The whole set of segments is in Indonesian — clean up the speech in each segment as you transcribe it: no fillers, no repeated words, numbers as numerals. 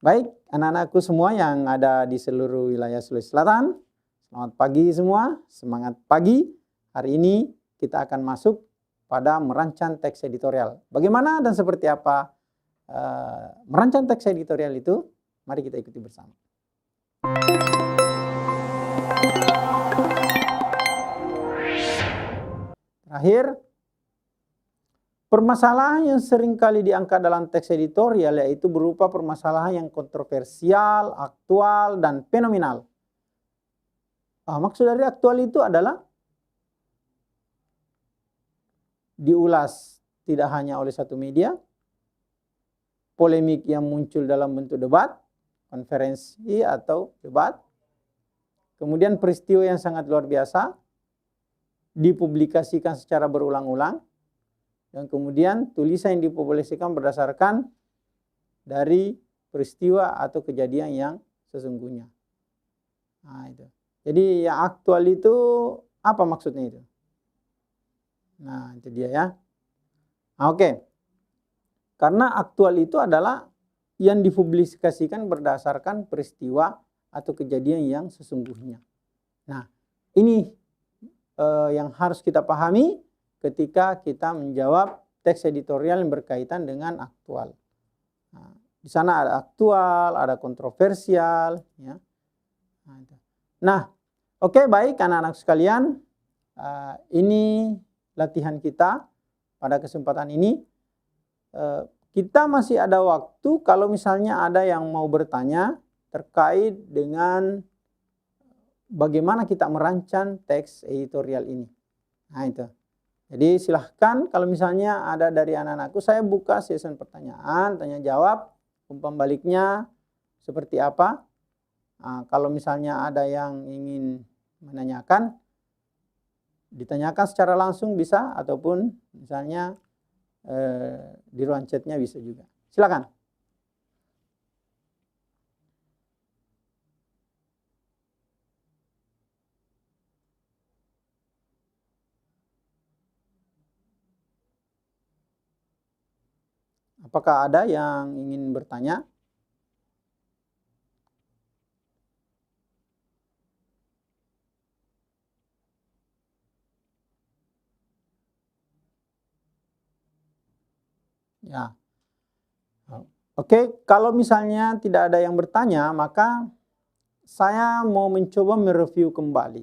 Baik, anak-anakku semua yang ada di seluruh wilayah Sulawesi Selatan, selamat pagi semua, semangat pagi. Hari ini kita akan masuk pada merancang teks editorial. Bagaimana dan seperti apa merancang teks editorial itu? Mari kita ikuti bersama. Terakhir, permasalahan yang sering kali diangkat dalam teks editorial yaitu berupa permasalahan yang kontroversial, aktual, dan fenomenal. Maksud dari aktual itu adalah diulas tidak hanya oleh satu media, polemik yang muncul dalam bentuk debat, konferensi atau debat, kemudian peristiwa yang sangat luar biasa, dipublikasikan secara berulang-ulang, dan kemudian tulisan yang dipublikasikan berdasarkan dari peristiwa atau kejadian yang sesungguhnya. Nah, itu. Jadi yang aktual itu apa maksudnya itu? Nah, itu dia ya. Oke. Karena aktual itu adalah yang dipublikasikan berdasarkan peristiwa atau kejadian yang sesungguhnya. Nah, ini yang harus kita pahami ketika kita menjawab teks editorial yang berkaitan dengan aktual. Nah, di sana ada aktual, ada kontroversial. Ya. Nah, oke, baik anak-anak sekalian. Ini latihan kita pada kesempatan ini. Kita masih ada waktu kalau misalnya ada yang mau bertanya terkait dengan bagaimana kita merancang teks editorial ini. Nah itu. Jadi silahkan kalau misalnya ada dari anak-anakku, saya buka sesi pertanyaan, tanya jawab, umpan baliknya seperti apa. Nah, kalau misalnya ada yang ingin menanyakan, ditanyakan secara langsung bisa, ataupun misalnya di ruang chatnya bisa juga. Silakan. Apakah ada yang ingin bertanya? Ya. Oke, kalau misalnya tidak ada yang bertanya, maka saya mau mencoba mereview kembali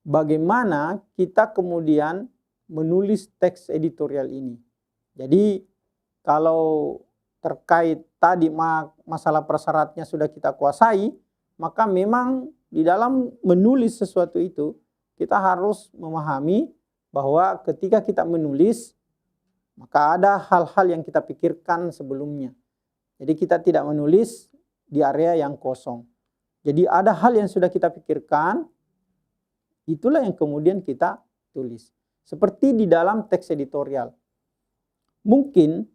bagaimana kita kemudian menulis teks editorial ini. Jadi kalau terkait tadi masalah persyaratnya sudah kita kuasai, maka memang di dalam menulis sesuatu itu kita harus memahami bahwa ketika kita menulis maka ada hal-hal yang kita pikirkan sebelumnya. Jadi kita tidak menulis di area yang kosong. Jadi ada hal yang sudah kita pikirkan, itulah yang kemudian kita tulis. Seperti di dalam teks editorial. Mungkin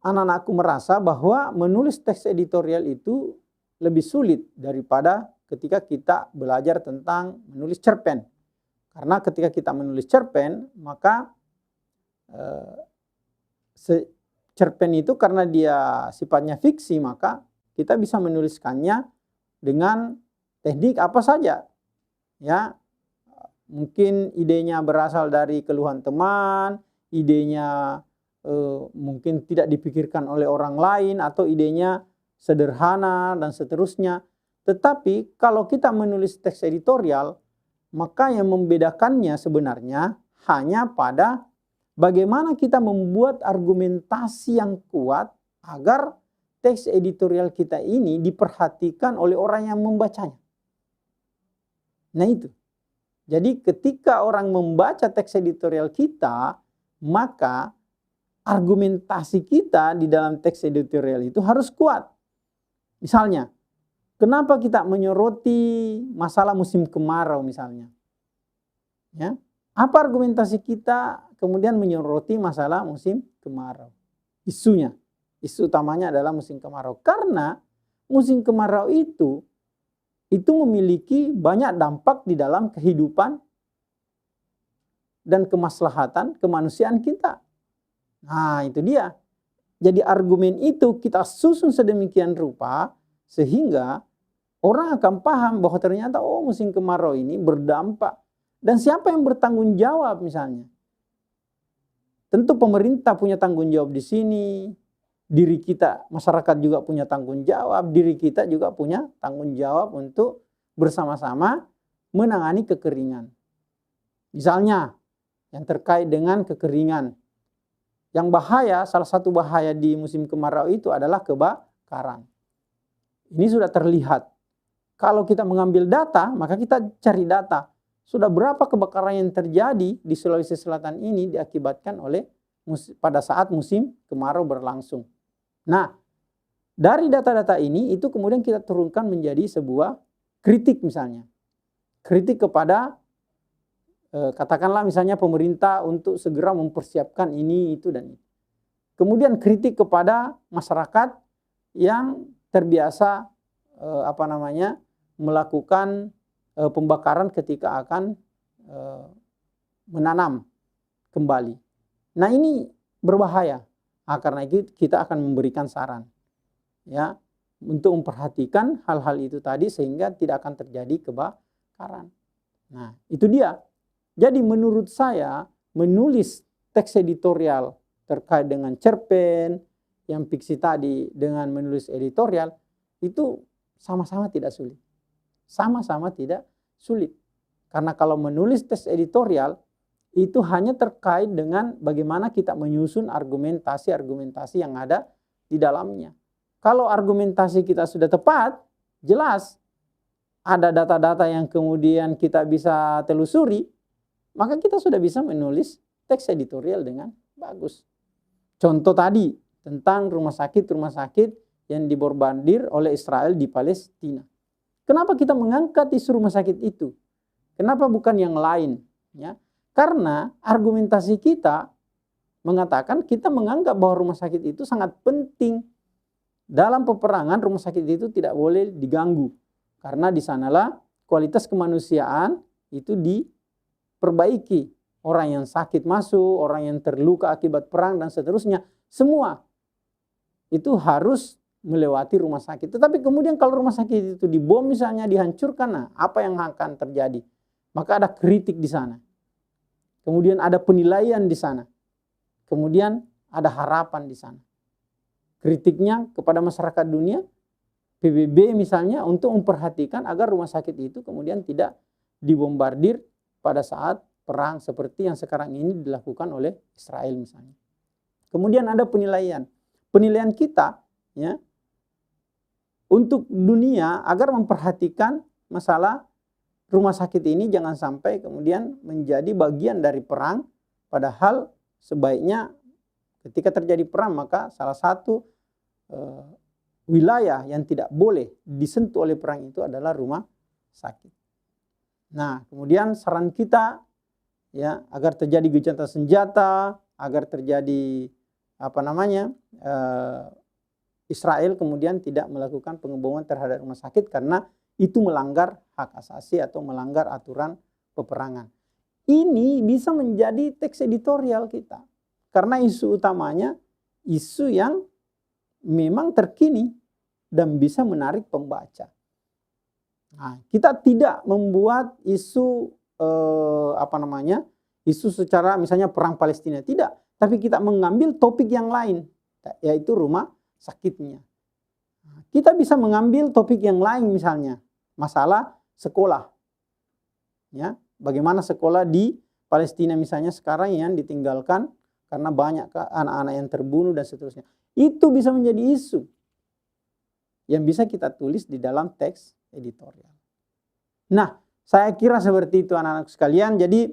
anak-anakku merasa bahwa menulis teks editorial itu lebih sulit daripada ketika kita belajar tentang menulis cerpen. Karena ketika kita menulis cerpen, maka cerpen itu karena dia sifatnya fiksi, maka kita bisa menuliskannya dengan teknik apa saja. Ya, mungkin idenya berasal dari keluhan teman, idenya mungkin tidak dipikirkan oleh orang lain, atau idenya sederhana dan seterusnya. Tetapi kalau kita menulis teks editorial, maka yang membedakannya sebenarnya hanya pada bagaimana kita membuat argumentasi yang kuat agar teks editorial kita ini diperhatikan oleh orang yang membacanya. Nah itu. Jadi ketika orang membaca teks editorial kita, maka argumentasi kita di dalam teks editorial itu harus kuat. Misalnya, kenapa kita menyoroti masalah musim kemarau misalnya? Ya. Apa argumentasi kita kemudian menyoroti masalah musim kemarau? Isunya, isu utamanya adalah musim kemarau. Karena musim kemarau itu memiliki banyak dampak di dalam kehidupan dan kemaslahatan kemanusiaan kita. Nah itu dia. Jadi argumen itu kita susun sedemikian rupa sehingga orang akan paham bahwa ternyata musim kemarau ini berdampak. Dan siapa yang bertanggung jawab misalnya? Tentu pemerintah punya tanggung jawab di sini. Diri kita, masyarakat juga punya tanggung jawab. Diri kita juga punya tanggung jawab untuk bersama-sama menangani kekeringan. Misalnya yang terkait dengan kekeringan. Yang bahaya, salah satu bahaya di musim kemarau itu adalah kebakaran. Ini sudah terlihat. Kalau kita mengambil data, maka kita cari data. Sudah berapa kebakaran yang terjadi di Sulawesi Selatan ini diakibatkan oleh pada saat musim kemarau berlangsung. Nah, dari data-data ini itu kemudian kita turunkan menjadi sebuah kritik misalnya. Kritik kepada katakanlah misalnya pemerintah untuk segera mempersiapkan ini, itu, dan itu. Kemudian kritik kepada masyarakat yang terbiasa melakukan pembakaran ketika akan menanam kembali. Nah ini berbahaya. Karena itu kita akan memberikan saran ya untuk memperhatikan hal-hal itu tadi sehingga tidak akan terjadi kebakaran. Nah itu dia. Jadi menurut saya menulis teks editorial terkait dengan cerpen yang fiksi tadi dengan menulis editorial itu sama-sama tidak sulit. Sama-sama tidak sulit. Karena kalau menulis teks editorial itu hanya terkait dengan bagaimana kita menyusun argumentasi-argumentasi yang ada di dalamnya. Kalau argumentasi kita sudah tepat, jelas ada data-data yang kemudian kita bisa telusuri, maka kita sudah bisa menulis teks editorial dengan bagus. Contoh tadi tentang rumah sakit yang dibombardir oleh Israel di Palestina. Kenapa kita mengangkat isu rumah sakit itu? Kenapa bukan yang lain? Ya, karena argumentasi kita mengatakan kita menganggap bahwa rumah sakit itu sangat penting. Dalam peperangan rumah sakit itu tidak boleh diganggu. Karena di sanalah kualitas kemanusiaan itu diperbaiki. Orang yang sakit masuk, orang yang terluka akibat perang dan seterusnya. Semua itu harus melewati rumah sakit. Tetapi kemudian kalau rumah sakit itu dibom misalnya, dihancurkan, nah apa yang akan terjadi? Maka ada kritik di sana. Kemudian ada penilaian di sana. Kemudian ada harapan di sana. Kritiknya kepada masyarakat dunia, PBB misalnya, untuk memperhatikan agar rumah sakit itu kemudian tidak dibombardir pada saat perang seperti yang sekarang ini dilakukan oleh Israel misalnya. Kemudian ada penilaian. Penilaian kita ya untuk dunia agar memperhatikan masalah rumah sakit ini jangan sampai kemudian menjadi bagian dari perang, padahal sebaiknya ketika terjadi perang maka salah satu wilayah yang tidak boleh disentuh oleh perang itu adalah rumah sakit. Nah, kemudian saran kita ya agar terjadi gencatan senjata, agar terjadi Israel kemudian tidak melakukan pengeboman terhadap rumah sakit karena itu melanggar hak asasi atau melanggar aturan peperangan. Ini bisa menjadi teks editorial kita. Karena isu utamanya isu yang memang terkini dan bisa menarik pembaca. Nah, kita tidak membuat isu isu secara misalnya perang Palestina, tidak. Tapi kita mengambil topik yang lain, yaitu rumah sakitnya. Kita bisa mengambil topik yang lain misalnya masalah sekolah. Ya, bagaimana sekolah di Palestina misalnya sekarang yang ditinggalkan karena banyak anak-anak yang terbunuh dan seterusnya. Itu bisa menjadi isu yang bisa kita tulis di dalam teks editorial. Nah, saya kira seperti itu anak-anak sekalian. Jadi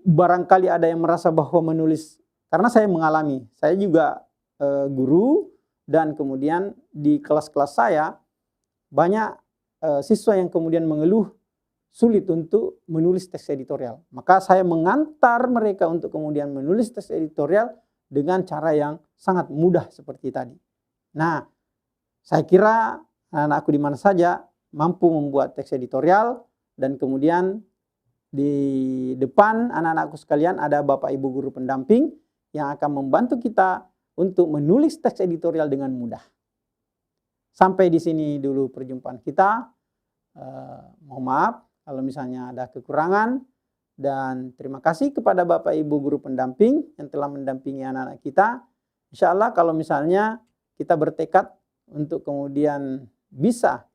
barangkali ada yang merasa bahwa menulis, karena saya mengalami, saya juga guru. Dan kemudian di kelas-kelas saya banyak siswa yang kemudian mengeluh sulit untuk menulis teks editorial. Maka saya mengantar mereka untuk kemudian menulis teks editorial dengan cara yang sangat mudah seperti tadi. Nah, saya kira anak-anakku di mana saja mampu membuat teks editorial dan kemudian di depan anak-anakku sekalian ada Bapak Ibu guru pendamping yang akan membantu kita untuk menulis teks editorial dengan mudah. Sampai di sini dulu perjumpaan kita. Mohon maaf kalau misalnya ada kekurangan, dan terima kasih kepada Bapak Ibu guru pendamping yang telah mendampingi anak-anak kita. Insya Allah kalau misalnya kita bertekad untuk kemudian bisa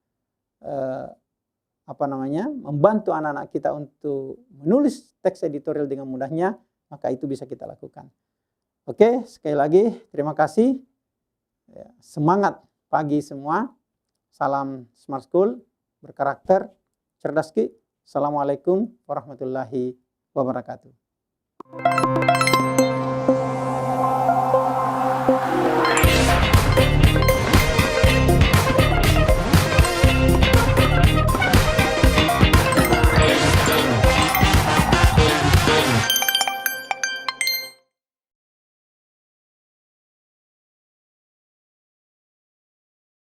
membantu anak-anak kita untuk menulis teks editorial dengan mudahnya, maka itu bisa kita lakukan. Oke, sekali lagi terima kasih. Semangat pagi semua. Salam Smart School, berkarakter, cerdas Ki. Assalamualaikum warahmatullahi wabarakatuh.